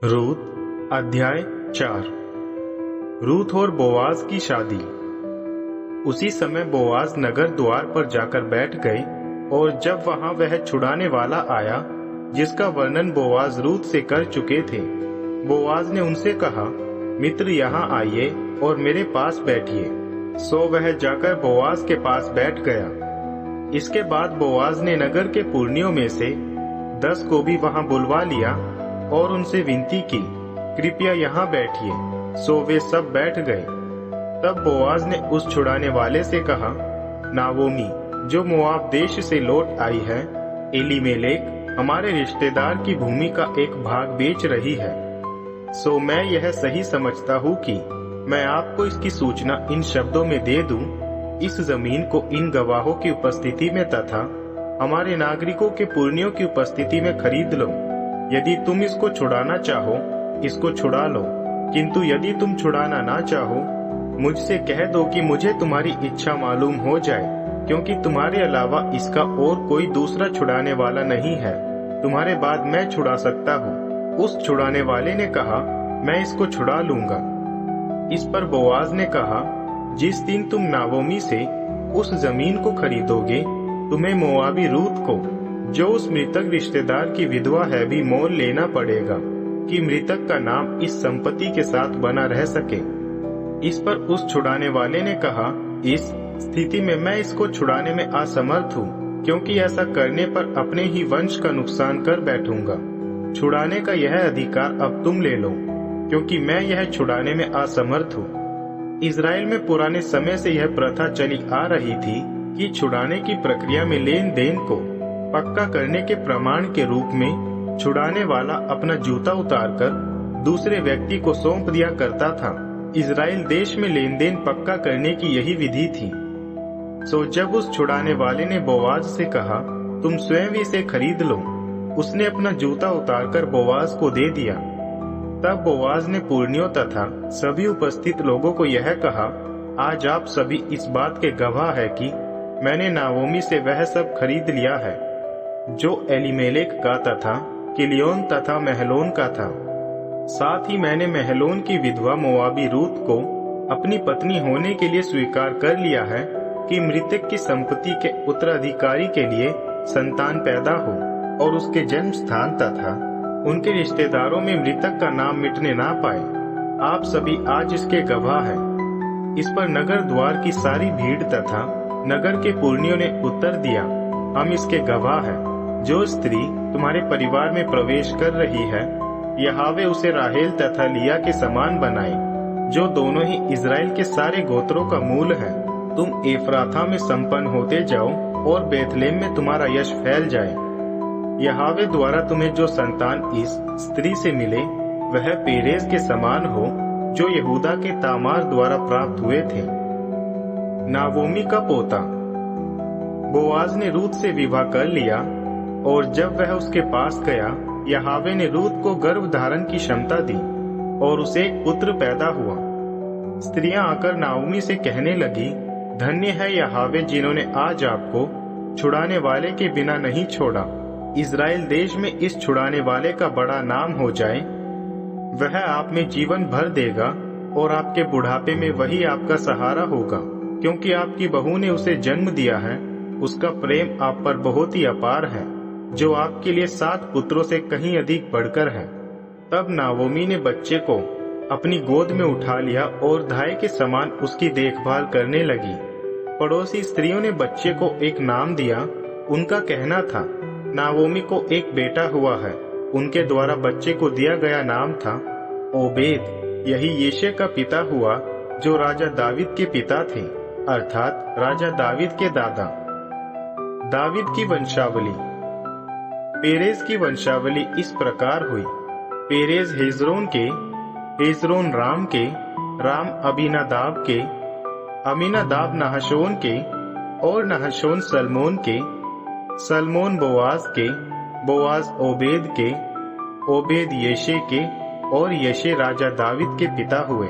रूत अध्याय 4। रूत और बोआज की शादी। उसी समय बोआज नगर द्वार पर जाकर बैठ गए, और जब वहां वह छुड़ाने वाला आया जिसका वर्णन बोआज रूत से कर चुके थे, बोआज ने उनसे कहा, मित्र यहाँ आइए और मेरे पास बैठिए। सो वह जाकर बोआज के पास बैठ गया। इसके बाद बोआज ने नगर के पुरनियों में से 10 को भी वहां बुलवा लिया और उनसे विनती की, कृपया यहाँ बैठिए। सो वे सब बैठ गए। तब बोआज ने उस छुड़ाने वाले से कहा, नाओमी जो मोआब देश से लौट आई है, एलीमेलेक हमारे रिश्तेदार की भूमि का एक भाग बेच रही है। सो मैं यह सही समझता हूँ कि मैं आपको इसकी सूचना इन शब्दों में दे दूं, इस जमीन को इन गवाहों की उपस्थिति में तथा हमारे नागरिकों के पुरनियों की उपस्थिति में खरीद लो। यदि तुम इसको छुड़ाना चाहो, इसको छुड़ा लो, किंतु यदि तुम छुड़ाना ना चाहो, मुझसे कह दो कि मुझे तुम्हारी इच्छा मालूम हो जाए, क्योंकि तुम्हारे अलावा इसका और कोई दूसरा छुड़ाने वाला नहीं है। तुम्हारे बाद मैं छुड़ा सकता हूँ। उस छुड़ाने वाले ने कहा, मैं इसको छुड़ा लूंगा। इस पर बोआज ने कहा, जिस दिन तुम नाओमी से उस जमीन को खरीदोगे, तुम्हें मोआबी रूत को, जो उस मृतक रिश्तेदार की विधवा है, भी मोल लेना पड़ेगा कि मृतक का नाम इस संपत्ति के साथ बना रह सके। इस पर उस छुड़ाने वाले ने कहा, इस स्थिति में मैं इसको छुड़ाने में असमर्थ हूँ, क्योंकि ऐसा करने पर अपने ही वंश का नुकसान कर बैठूंगा। छुड़ाने का यह अधिकार अब तुम ले लो, क्योंकि मैं यह छुड़ाने में असमर्थ हूँ। इजराइल में पुराने समय से यह प्रथा चली आ रही थी कि छुड़ाने की प्रक्रिया में लेन देन को पक्का करने के प्रमाण के रूप में छुड़ाने वाला अपना जूता उतारकर दूसरे व्यक्ति को सौंप दिया करता था। इजराइल देश में लेन देन पक्का करने की यही विधि थी। सो जब उस छुड़ाने वाले ने बोआज से कहा, तुम स्वयं इसे खरीद लो, उसने अपना जूता उतारकर बोआज को दे दिया। तब बोआज ने पुरनियों तथा सभी उपस्थित लोगों को यह कहा, आज आप सभी इस बात के गवाह है कि मैंने नाओमी से वह सब खरीद लिया है जो एलीमेलेक का तथा किलियोन तथा महलोन का था। साथ ही मैंने महलोन की विधवा मोआबी रूत को अपनी पत्नी होने के लिए स्वीकार कर लिया है कि मृतक की संपत्ति के उत्तराधिकारी के लिए संतान पैदा हो और उसके जन्म स्थान तथा उनके रिश्तेदारों में मृतक का नाम मिटने ना पाए। आप सभी आज इसके गवाह हैं। इस पर नगर द्वार की सारी भीड़ तथा नगर के पुरनियों ने उत्तर दिया, हम इसके गवाह हैं। जो स्त्री तुम्हारे परिवार में प्रवेश कर रही है, यहोवा उसे राहेल तथा लिया के समान बनाए, जो दोनों ही इजराइल के सारे गोत्रों का मूल है। तुम एफ्राथा में संपन्न होते जाओ और बेथलेम में तुम्हारा यश फैल जाए। यहोवा द्वारा तुम्हें जो संतान इस स्त्री से मिले, वह पेरेज के समान हो, जो यहूदा के तामार द्वारा प्राप्त हुए थे। नाओमी का पोता। बोआज ने रूत से विवाह कर लिया, और जब वह उसके पास गया, यहोवा ने रूत को गर्भ धारण की क्षमता दी और उसे एक पुत्र पैदा हुआ। स्त्रियां आकर नाओमी से कहने लगी, धन्य है यहोवा जिन्होंने आज आपको छुड़ाने वाले के बिना नहीं छोड़ा। इजराइल देश में इस छुड़ाने वाले का बड़ा नाम हो जाए। वह आप में जीवन भर देगा और आपके बुढ़ापे में वही आपका सहारा होगा, क्योंकि आपकी बहू ने उसे जन्म दिया है। उसका प्रेम आप पर बहुत ही अपार है, जो आपके लिए 7 पुत्रों से कहीं अधिक बढ़कर है। तब नाओमी ने बच्चे को अपनी गोद में उठा लिया और धाय के समान उसकी देखभाल करने लगी। पड़ोसी स्त्रियों ने बच्चे को एक नाम दिया। उनका कहना था, नाओमी को एक बेटा हुआ है। उनके द्वारा बच्चे को दिया गया नाम था ओबेद। यही येशे का पिता हुआ, जो राजा दाविद के पिता थे, अर्थात राजा दाविद के दादा। दाविद की वंशावली। पेरेज की वंशावली इस प्रकार हुई। पेरेज हेजरोन के, हेजरोन राम के, राम अमीनादाब के, अमीनादाब नहशोन के, और नहशोन सलमोन के, सलमोन बोआज के, बोआज ओबेद के, ओबेद येशे के, और येशे राजा दाविद के पिता हुए।